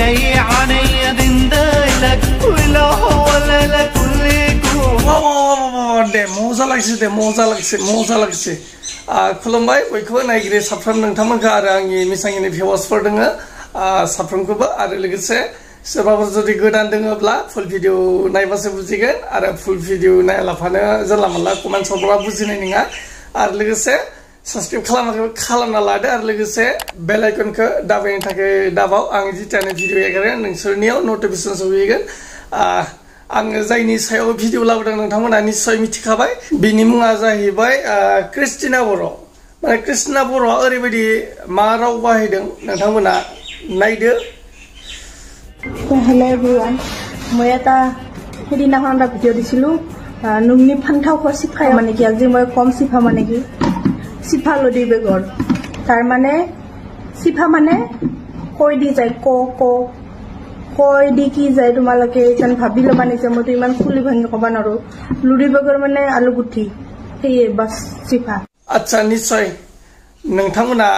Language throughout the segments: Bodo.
لي عني دندلك ولا ولا لك दे मजा लागसे खुलुमबाय बयखौबो नायगिरि साफ्रोम नोंथांमोनखौ आरो आंनि मिसांगिनि भिउवार्सफोर दङ साफ्रोमखौबो आरो लोगोसे सोरबाफोर जुदि गोदान दङब्ला फुल भिडिअ नायबासो बुजिगोन आरो फुल भिडिअ नायालाफानो जानला मानला कमेन्ट हरब्ला बुजिनाय नङा आरो लोगोसे साबस्क्राइब खालामना लादो आरो लोगोसे बेल आइकनखौ दाबायनो थाखाय दाबाव आं जितियानो भिडिअ एगारो नोंसोरनियाव नटिफिकेसन सफैगोन आङो जायनि सायाव भिडिअ लाबोदों नोंथांमोना निश्चय मिथिखाबाय बिनि मुङा जाहैबाय क्रिस्टिना बर' माने क्रिस्टिना बर'आ ओरैबायदि मा राव बाहायदों नोंथांमोना नायदो Hello everyone মই এটা হেদিনাখন এটা ভিডিঅ দিছিলো নুমনি ফান্থাওখো সিফাই মানে কি আজি মই কম সিফা মানে কি সিফা লদি বেগৰ তাৰ মানে সিফা মানে কই দি যায় কই দি কি যায় তোমালোকে যেন ভাবি লবা নিছে মইতো ইমান খুলি ভাঙি কবা নৰো লুৰি বেগৰ মানে আলু গুঠি সেই বাস সিফা আচ্ছা নিশ্চয় नोंथांमोना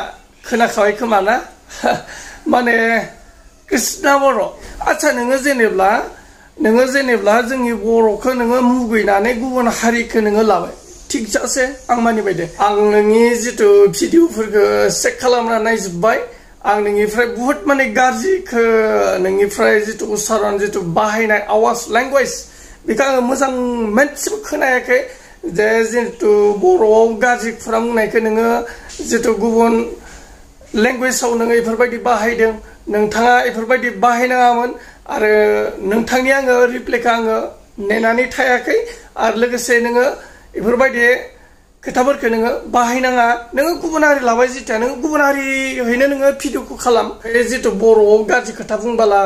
खोनाखाबाय खोमा ना माने कृष्णा बर' आच्छा नोङो जेनेब्ला जोंनि बर'खौ नोङो मुगैनानै गुबुन हारिखौ नोङो लाबाय थिग जासे आं मानिबाय दे आं नोंनि जितु भिडिअफोरखौ चेक खालामना नायजोबबाय आं नोंनिफ्राय बहुत माने गाज्रिखौ नोंनिफ्राय जितु उच्चारण जितु बाहायनाय आवाज लेंगुवेज बेखौ आङो मोजां मोनसेबो खोनायाखै जे जितु बर'आव गाज्रि खुरां बुंनायखौ नोङो जितु गुबुन लेंगुवेजाव नोङो इफोरबायदि बाहायदों नोंथाङा इफोरबायदि बाहायनाङामोन आरो नोंथांनि आङो रिप्लाइखौ आङो नेनानै थायाखै आरो लोगोसे नोङो इफोरबायदि खोथाफोरखौ नोङो बाहायनाङा नोङो गुबुन हारि लाबाय जितिया नोङो गुबुन हारियैनो नोङो भिडिअखौ खालाम जितु बर'आव गाज्रि खोथा बुंबाला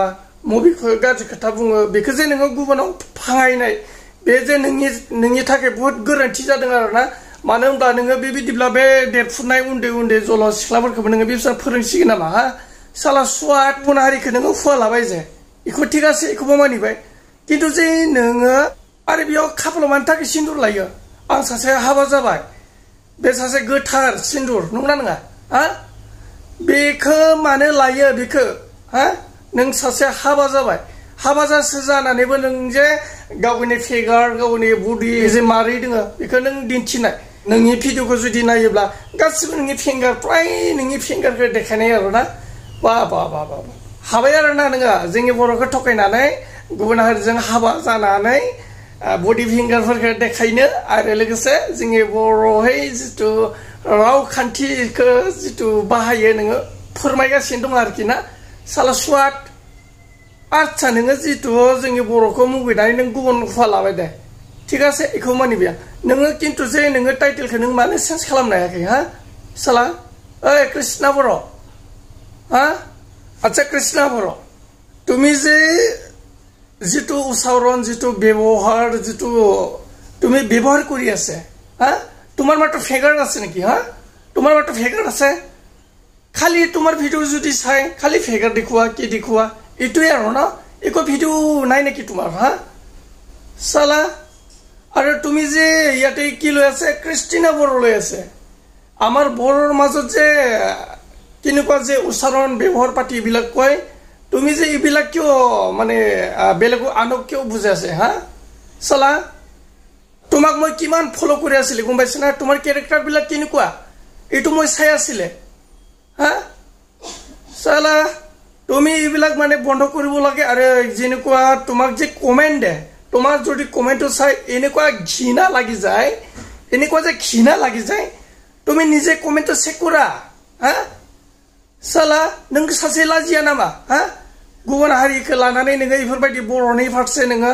मबेखौ गाज्रि खोथा बुङो बेखौ जे नोङो गुबुनाव फाङायनाय बे जे नोंनि थाखाय बहुत गोरोन्थि जादों आरोना मानो होनब्ला नोङो बेबायदिब्ला बे देरफुनाय उन्दै जल सिख्लाफोरखौबो नोङो बिसोर फोरोंसिगोन नामा हा साला सुवाद गुबुन हारिखौ नोङो हुवा लाबाय जे इखौ थिगासे इखौबो मानिबाय खिन्थु जे नोङो आरो बेयाव खाफालाव मानि थाखाय सिन्दुर लायो आं सासे हाबा जाबाय बे सासे गोथार सिन्दुर नंगौना नङा हा बेखौ मानो लायो बेखौ हा नों सासे हाबा जाबाय हाबा जासो जानानैबो नों जे गावनि फिगार गावनि बडि जे मारै दङ बेखौ नों दिन्थिनाय नोंनि भिडिअखौ जुदि नायोब्ला गासिबो नोंनि फिंगार प्राय नोंनि फिंगारखौ देखायनाय आरोना बा हाबाय आरोना नोङो जोंनि बर'खौ थगायनानै गुबुन हारिजों हाबा जानानै बडि फिंगारफोरखौ देखायनो आरो लोगोसे जोंनि बर'है जितु रावखान्थिखौ जितु बाहायो नोङो फोरमायगासिनो दं आरोखि ना साला सुवाद आच्छा नोङो जितु जोंनि बर'खौ मुगैनानै नों गुबुन हुवा लाबाय दे थिगासे बेखौ मानिबाय नोङो खिन्थु जे नोङो टाइटेलखौ नों मानो चेन्ज खालामनो हायाखै हा साला ओइ कृष्णा बर' हा আচ্ছা কৃষ্ণা বড় তুমি যে যেটো উচ্চারণ যেটো ব্যবহার যেটো তুমি ব্যবহার কৰি আছে হা তোমার মাত্ৰ ফিগার আছে নেকি হা তোমার মাত্ৰ ফিগার আছে খালি তোমার ভিডিও যদি চাই খালি ফিগার দেখুৱা কি দেখুৱা এটোই আৰু না একো ভিডিও নাই নেকি তোমাৰ হা সালা আৰু তুমি যে ইয়াতে কি লৈ আছে ক্রিস্টিনা বড় লৈ আছে আমাৰ বড়ৰ মাজত যে কেনেকুৱা যে উচ্চাৰণ ব্যৱহাৰ পাতি এইবিলাক কয় তুমি যে এইবিলাক কিয় মানে বেলেগ আনক কিয় বুজাই আছে হা সালা তোমাক মই কিমান ফলো কৰি আছিল গম পাইছ না তোমাৰ ক্যাৰেক্টাৰ বিলাক কেনেকুৱা এটো মই চাই আছিল হা সালা তুমি এইবিলাক মানে বন্ধ কৰিব লাগে আৰু যেনেকুৱা তোমাক যে কমেন্ট দে তোমাৰ যদি কমেন্টটো চাই এনেকুৱা ঘিনা লাগি যায় এনেকুৱা যে ঘিনা লাগি যায় তুমি নিজে কমেন্টটো চেক কৰা হা साला नों सासे लाजिया नामा हा गुबुन हारिखौ लानानै नोङो इफोरबायदि बर'नि फारसे नोङो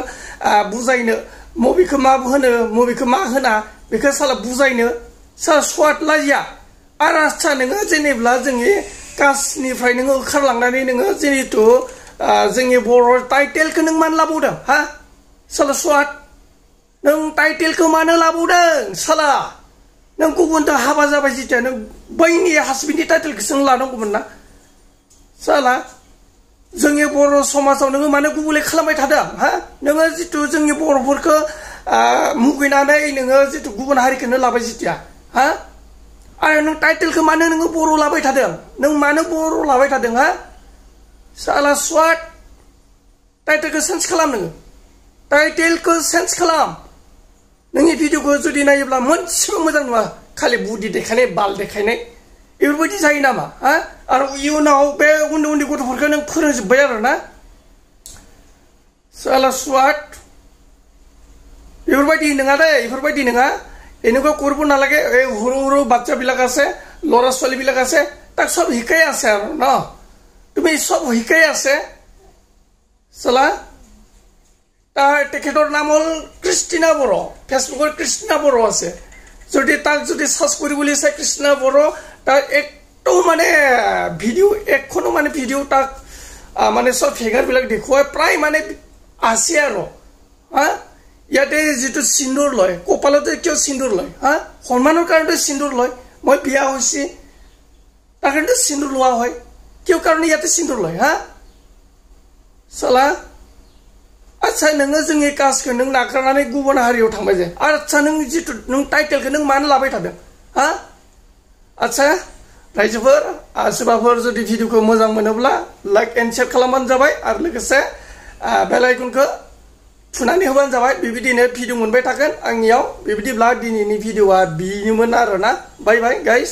बुजायनो मबेखौ मा होनो मबेखौ मा होना बेखौ साला बुजायनो साला स्वाद लाजिया आरो आच्छा नोङो जेनेब्ला जोंनि कास्टनिफ्राय नोङो ओंखारलांनानै नोङो जिहेतु जोंनि बर' टाइटेलखौ नों मानो लाबावदों हा साला स्वाद नों टाइटेलखौ मानो लाबावदों साला नों गुबुनजों हाबा जाबाय जितिया नों बैनि हासबेन्डनि टाइटेलखौसो लानांगौमोन ना साला जोंनि बर' समाजाव नोङो मानो गुबुंले खालामबाय थादों हा नोङो जितु जोंनि बर'फोरखौ मुगैनानै नोङो जितु गुबुन हारिखौनो लाबाय जितिया हा आरो नों टाइटेलखौ मानो नोङो बर' लाबाय थादों नों मानो बर' लाबाय थादों हा साला स्वाट टाइटेलखौ चेन्ज खालाम नोङो टाइटेलखौ चेन्ज खालाम नोंनि भिडिअखौ जुदि नायोब्ला मोनसेबो मोजां नुवा खालि बुदि देखायनाय बाल देखायनाय बेफोरबायदि जायो नामा हा आरो इयुनाव बे उन्दै उन्दै गथ'फोरखौ नों फोरोंजोब्बाय आरो ना साला स्वाट बेफोरबायदि नङा दे बेफोरबायदि नङा এনেকুৱা কৰিব নালাগে এই সৰু সৰু বাচ্চা বিলাক আছে লৰা ছোৱালী বিলাক আছে তাক সব শিকাই আছে আৰু ন তুমি সব শিকাই আছে সালা তাৰ তেখেতৰ নাম হল ক্ৰিষ্টিনা বড়ো ফেসবুকৰ ক্ৰিষ্টিনা বড়ো আছে যদি তাক যদি সার্চ কৰিবলৈ চাই ক্ৰিষ্টিনা বড়ো তাৰ একটো মানে ভিডিও একখনো মানে ভিডিও তাক মানে সব ফিগাৰ বিলাক দেখুৱাই প্ৰায় মানে আছে আৰু হা ইয়াতে যেটো সিন্দুৰ লয় কপালতে কিয় সিন্দুৰ লয় হা সন্মানৰ কাৰণে সিন্দুৰ লয় মই বিয়া হৈছি তাৰ কাৰণে সিন্দুৰ লোৱা হয় কিয় কাৰণে ইয়াতে সিন্দুৰ লয় হা সালা আচ্ছা नोङो जोंनि कास्टखौ नों नागारनानै गुबुन हारियाव थांबाय जे आচ্ছা नों जितु नों टाइटेलखौ नों मानो लाबाय थादों हा आচ্ছা रायजोफोर सोरबाफोर जुदि भिडिअखौ मोजां मोनोब्ला लाइक एन्ड शेयार खालामबानो जाबाय आरो लोगोसे बेल आइकनखौ थुनानै होबानो जाबाय बेबायदिनो भिडिअ मोनबाय थागोन आंनियाव बेबायदिब्ला दिनैनि भिडिअआ बिनोमोन आरोना बाय बाय गाइस